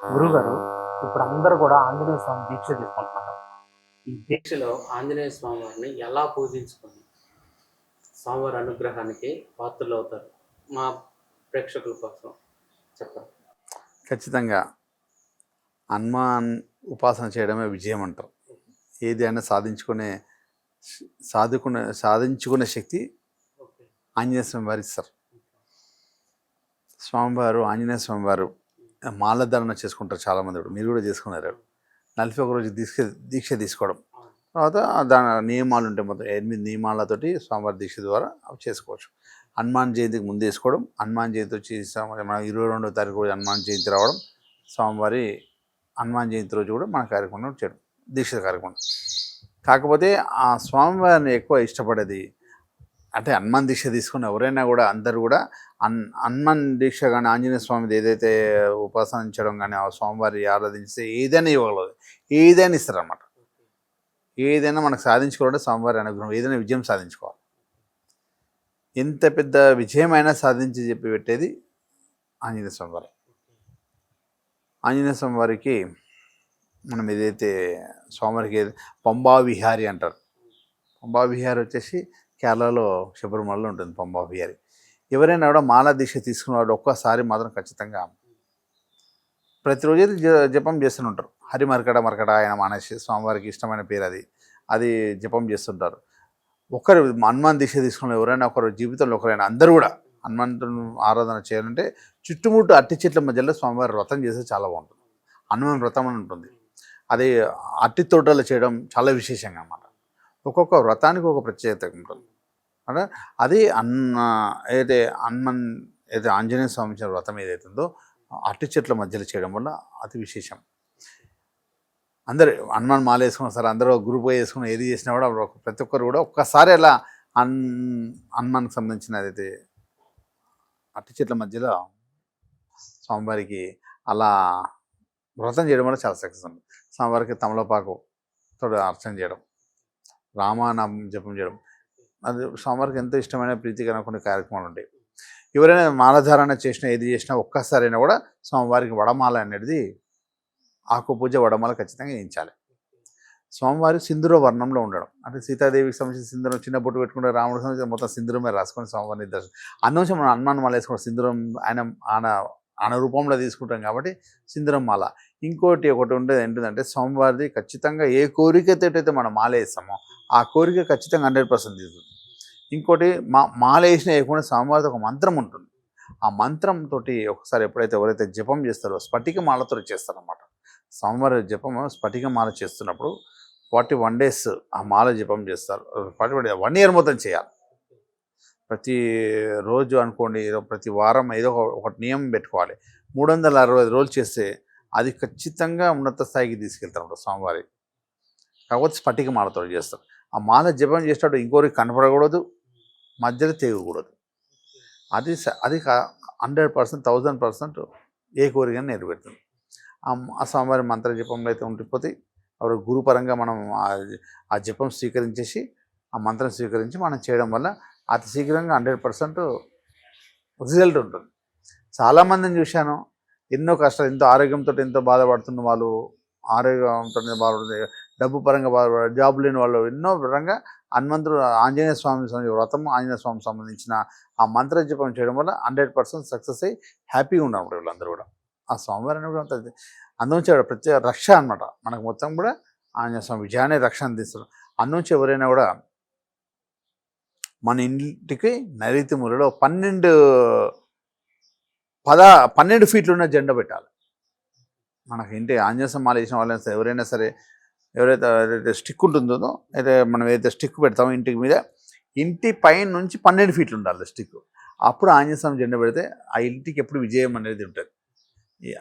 గురుగారు, ఇప్పుడు అందరూ కూడా ఆంజనేయ స్వామి దీక్ష తీసుకుంటున్నారు. ఈ దీక్షలో ఆంజనేయ స్వామి వారిని ఎలా పూజించుకొని స్వామివారి అనుగ్రహానికి పాత్రలవుతారు? మా ప్రేక్షకుల కోసం చెప్పండి. ఖచ్చితంగా హనుమాన్ ఉపాసన చేయడమే విజయం అంటారు. ఏది అయినా సాధించుకునే శక్తి ఓకే. ఆంజనేయ స్వామి వారు ఇస్తారు. స్వామివారు ఆంజనేయ స్వామి వారు మాలధారణ చేసుకుంటారు చాలామంది. కూడా మీరు కూడా చేసుకున్నారు. 41 రోజు దీక్ష తీసుకోవడం, తర్వాత దాని నియమాలు ఉంటాయి. మొత్తం 8 నియమాలతోటి స్వామివారి దీక్ష ద్వారా అవి చేసుకోవచ్చు. హనుమాన్ జయంతికి ముందు వేసుకోవడం, హనుమాన్ జయంతి వచ్చి మన 22వ తారీఖు రోజు హనుమాన్ జయంతి రావడం, స్వామివారి హనుమాన్ జయంతి రోజు కూడా మన కార్యక్రమం చేయడం, దీక్ష కార్యక్రమం. కాకపోతే ఆ స్వామివారిని ఎక్కువ ఇష్టపడేది అంటే హనుమాన్ దీక్ష తీసుకున్న ఎవరైనా కూడా అందరూ కూడా హనుమాన్ దీక్ష కానీ ఆంజనేయ స్వామిది ఏదైతే ఉపాసనించడం కానీ ఆ స్వామివారి ఆరాధించితే ఏదైనా ఇవ్వగలదు, ఏదైనా ఇస్తారన్నమాట. ఏదైనా మనకు సాధించుకోవాలంటే స్వామివారి అనుగ్రహం, ఏదైనా విజయం సాధించుకోవాలి. ఎంత పెద్ద విజయమైనా సాధించి చెప్పి పెట్టేది ఆంజనేయ స్వామివారి. ఆంజనేయ స్వామివారికి మనం ఏదైతే స్వామివారికి పంబా విహారి అంటారు. పంబా విహారి వచ్చేసి కేరళలో శబరిమలలో ఉంటుంది పంబా విహారి. ఎవరైనా కూడా మాలా దీక్ష తీసుకున్న వాడు ఒక్కసారి మాత్రం ఖచ్చితంగా ప్రతిరోజు జపం చేస్తూనే హరి మరకట ఆయన మానేసి స్వామివారికి ఇష్టమైన పేరు అది జపం చేస్తుంటారు. ఒకరు హనుమాన్ దీక్ష తీసుకున్న ఎవరైనా ఒకరు జీవితంలో ఒకరైనా అందరూ కూడా హనుమంతుని ఆరాధన చేయాలంటే చుట్టుముట్టు అట్టి చెట్ల మధ్యలో స్వామివారి వ్రతం చేస్తే చాలా బాగుంటుంది. హనుమాన్ వ్రతం అని ఉంటుంది. అది అట్టి తోటలో చేయడం చాలా విశేషంగా అన్నమాట. ఒక్కొక్క వ్రతానికి ఒక ప్రత్యేకత ఉంటుంది. అంటే అది ఏదైతే ఆంజనేయ స్వామి వ్రతం ఏదైతుందో అట్టి చెట్ల మధ్యలో చేయడం వల్ల అతి విశేషం. అందరు హనుమాన్ మాల వేసుకున్న సరే అందరూ గ్రూప్ వేసుకుని ఏది చేసినా కూడా ప్రతి ఒక్కరు కూడా ఒక్కసారి అలా హనుమాన్కి సంబంధించిన ఏదైతే అట్టి చెట్ల మధ్యలో స్వామివారికి అలా వ్రతం చేయడం వల్ల చాలా సక్సెస్ ఉంది. స్వామివారికి తమలపాకు తోడు అర్చన చేయడం, రామానామం జపం చేయడం, అది స్వామివారికి ఎంతో ఇష్టమైన ప్రీతికరమైన కొన్ని కార్యక్రమాలు ఉంటాయి. ఎవరైనా మాలధారణ చేసినా ఏది చేసినా ఒక్కసారైనా కూడా స్వామివారికి వడమాల అనేది ఆకు పూజ వడమాల ఖచ్చితంగా వేయించాలి. స్వామివారి సింధూర వర్ణంలో ఉండడం అంటే సీతాదేవికి సంబంధించిన సింధూరం చిన్న బొట్టు పెట్టుకుంటే రాముడికి సంబంధించిన మొత్తం సింధూరమే రాసుకొని స్వామివారిని దర్శనం అందులోంచి మనం హనుమాన్ మాల వేసుకున్న సింధూరం ఆయన రూపంలో తీసుకుంటాం కాబట్టి సింధూరం మాల. ఇంకోటి ఒకటి ఉండేది ఏంటంటే స్వామివారిది ఖచ్చితంగా ఏ కోరికతో అయితే మనం మాల వేస్తామో ఆ కోరిక ఖచ్చితంగా 100% తీరుతుంది. ఇంకోటి మాల వేసినా వేయకుండా స్వామివారిది ఒక మంత్రం ఉంటుంది. ఆ మంత్రంతో ఒకసారి ఎప్పుడైతే ఎవరైతే జపం చేస్తారో స్ఫటిక మాలతో చేస్తారన్నమాట. స్వామివారి జపం స్ఫటిక మాల చేస్తున్నప్పుడు 41 days ఆ మాల జపం చేస్తారు. 1 year మొత్తం చేయాలి. ప్రతి రోజు అనుకోండి, ప్రతి వారం ఏదో ఒక నియమం పెట్టుకోవాలి. 365 రోజులు చేస్తే అది ఖచ్చితంగా ఉన్నత స్థాయికి తీసుకెళ్తారు స్వామివారి. కాకపోతే స్ఫటిక మాలతో చేస్తారు. ఆ మాల జపం చేసేటప్పుడు ఇంకోరికి కనపడకూడదు, మధ్యలో తెగకూడదు. అది 100%, 1000% ఏ కోరికని నెరవేరుతుంది. ఆ స్వామివారి మంత్ర జపంలో అయితే ఉండిపోతే ఎవరు గురుపరంగా మనం ఆ జపం స్వీకరించేసి ఆ మంత్రం స్వీకరించి మనం చేయడం వల్ల అతి శీఘ్రంగా 100% రిజల్ట్ ఉంటుంది. చాలామందిని చూశాను, ఎన్నో కష్టాలు, ఎంతో ఆరోగ్యంతో ఎంతో బాధపడుతున్న వాళ్ళు, ఆరోగ్యంతో బాధపడుతుంది, డబ్బు పరంగా బాధపడే, జాబ్ లేని వాళ్ళు ఎన్నో పరంగా హనుమంతుడు ఆంజనేయ స్వామి వ్రతం ఆంజనేయ స్వామికి సంబంధించిన ఆ మంత్ర జపం చేయడం వల్ల 100% సక్సెస్ అయ్యి హ్యాపీగా ఉన్నప్పుడు వీళ్ళందరూ కూడా ఆ స్వామివారిని కూడా అందులోంచి ప్రత్యేక రక్ష అనమాట. మనకు మొత్తం కూడా ఆంజనేయ స్వామి విజయాన్ని రక్షణ అందిస్తారు. అందులోంచి ఎవరైనా కూడా మన ఇంటికి నైరుతి మూలలో 12 ఫీట్లు ఉన్న జెండా పెట్టాలి. మనకి ఇంటి ఆంజనేయ స్వామి మాల వేసిన వాళ్ళైనా సరే ఎవరైనా సరే, ఎవరైతే స్టిక్ ఉంటుందో అయితే మనం ఏదైతే స్టిక్ పెడతామో ఇంటికి మీద, ఇంటి పైన నుంచి 12 ఫీట్లు ఉండాలి స్టిక్. అప్పుడు ఆంజనేయ స్వామి జెండా పెడితే ఆ ఇంటికి ఎప్పుడు విజయం అనేది ఉంటుంది.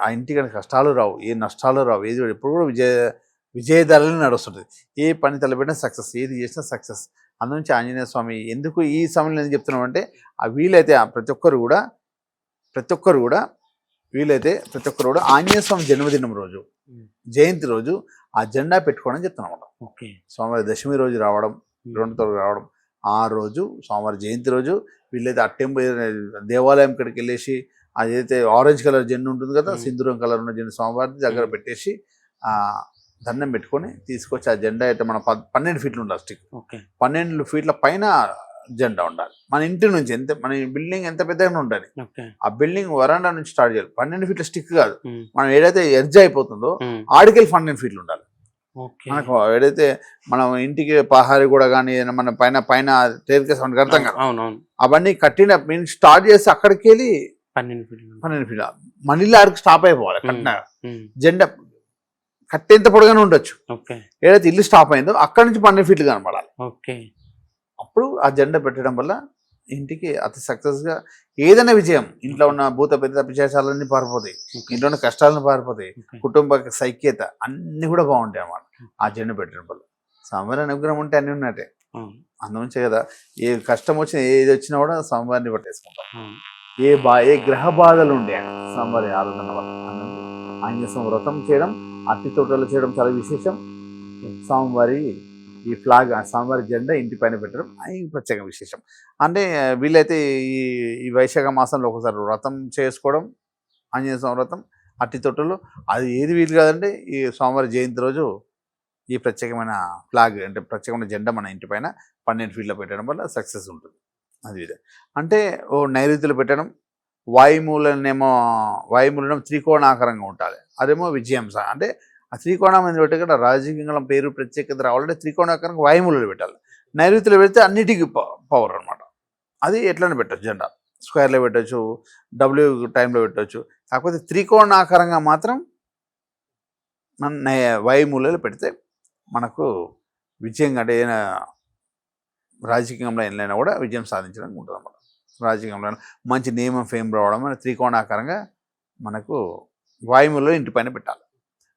ఆ ఇంటికి కష్టాలు రావు, ఏ నష్టాలు రావు, ఏది ఎప్పుడు కూడా విజయదారులు నడుస్తుంటుంది. ఏ పని తలపెట్టినా సక్సెస్, ఏది చేసినా సక్సెస్. అందునుంచి ఆంజనేయ స్వామి ఎందుకు ఈ సమయంలో ఎందుకు చెప్తున్నామంటే వీలైతే ప్రతి ఒక్కరు కూడా ఆంజనేయ స్వామి జన్మదినం రోజు, జయంతి రోజు ఆ జెండా పెట్టుకోవడం చెప్తున్నాం. ఓకే. స్వామివారి దశమి రోజు రావడం, 2 రావడం, ఆ రోజు స్వామివారి జయంతి రోజు వీళ్ళైతే దేవాలయం ఇక్కడికి వెళ్ళేసి అదైతే ఆరెంజ్ కలర్ జెండా ఉంటుంది కదా, Hmm. సింధూరం కలర్ ఉన్న జెండా స్వామివారి దగ్గర పెట్టేసి దండం పెట్టుకొని తీసుకొచ్చి ఆ జెండా అయితే మన 12 ఫీట్లు ఉండాలి స్టిక్. ఓకే 12 ఫీట్ల పైన జెండా ఉండాలి. మన ఇంటి నుంచి ఎంత, మన బిల్డింగ్ ఎంత పెద్దగా ఉండాలి, ఓకే ఆ బిల్డింగ్ వరాండా నుంచి స్టార్ట్ చేయాలి. 12 ఫీట్ల స్టిక్ కాదు, Hmm. మనం ఏదైతే ఎడ్జ్ అయిపోతుందో Hmm. ఆడికెళ్ళి 12 ఫీట్లు ఉండాలి. ఓకే మనకు ఏదైతే మనం ఇంటికి పహారి కూడా కానీ మన పైన పైన టేర్కేస్ అని కడతాం కదా, అవునవును అవన్నీ కట్టిన మేము స్టార్ట్ చేసి అక్కడికి వెళ్ళి 12 ఫీట్లు 12 ఫీట్ల మనీలో ఆడికి స్టాప్ అయిపోవాలి. కట్టిన Hmm. జెండా కట్టేంత పొడగానే ఉండొచ్చు, ఓకే ఏదైతే ఇల్లు స్టాప్ అయిందో అక్కడి నుంచి 12 ఫీట్లు కనపడాలి. ఓకే అప్పుడు ఆ జెండా పెట్టడం వల్ల ఇంటికి అతి సక్సెస్గా ఏదైనా విజయం, ఇంట్లో ఉన్న భూత పెద్ద పిశాచాలన్నీ పారిపోతాయి, ఓకే ఇంట్లో ఉన్న కష్టాలను పారిపోతాయి, ఓకే కుటుంబ సైక్యత అన్నీ కూడా బాగుంటాయి అన్నమాట ఆ జెండా పెట్టడం వల్ల. స్వామివారి అనుగ్రహం ఉంటే అన్నీ ఉన్నట్టే. అవును అందుంచే కదా ఏ కష్టం వచ్చినా ఏది వచ్చినా కూడా స్వామివారిని పట్టేసుకుంటాం. అవును ఏ గ్రహ బాధలు ఉండే స్వామివారి ఆరాధన వల్ల. ఆంజనేయ స్వామి వ్రతం చేయడం, అట్టి తోటలు చేయడం చాలా విశేషం. స్వామివారి ఈ ఫ్లాగ్, స్వామివారి జెండా ఇంటి పైన పెట్టడం అది ప్రత్యేక విశేషం. అంటే వీళ్ళైతే ఈ వైశాఖ మాసంలో ఒకసారి వ్రతం చేసుకోవడం, ఆంజనేయ స్వామి వ్రతం, అట్టి తోటలు, అది ఏది వీలు కాదంటే ఈ స్వామివారి జయంతి రోజు ఈ ప్రత్యేకమైన ఫ్లాగ్ అంటే ప్రత్యేకమైన జెండా మన ఇంటి పైన 12 ఫీట్లో పెట్టడం వల్ల సక్సెస్ ఉంటుంది. అది ఇదే అంటే నైరుతిలో పెట్టడం, వాయుమూలనేమో త్రికోణాకారంగా ఉండాలి, అదేమో విజయం అంటే ఆ త్రికోణం మీద పెట్టి కూడా రాజకీయంగా పేరు ప్రత్యేకత రావాలంటే త్రికోణాకారంగా వాయుమూలలో పెట్టాలి. నైరుతిలో పెడితే అన్నిటికీ పవర్ అనమాట. అది ఎట్లనే పెట్టచ్చు, జెండా స్క్వేర్లో పెట్టచ్చు, డబ్ల్యూ టైంలో పెట్టచ్చు. కాకపోతే త్రికోణాకారంగా మాత్రం మన వాయుమూలలో పెడితే మనకు విజయంగా అంటే ఏదైనా రాజకీయంలో ఏదైనా కూడా విజయం సాధించడానికి ఉంటుంది అన్నమాట. రాజకీయంలో మంచి నియమం ఫేమ్ రావడం మన త్రికోణాకారంగా మనకు వాయుమూలలో ఇంటి పైన పెట్టాలి.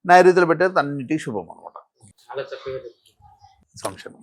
నైరుతిలో పెట్టేది అన్నిటికీ శుభం అనమాట. చాలా చక్కగా చెప్తున్నారు. సంక్షేమం.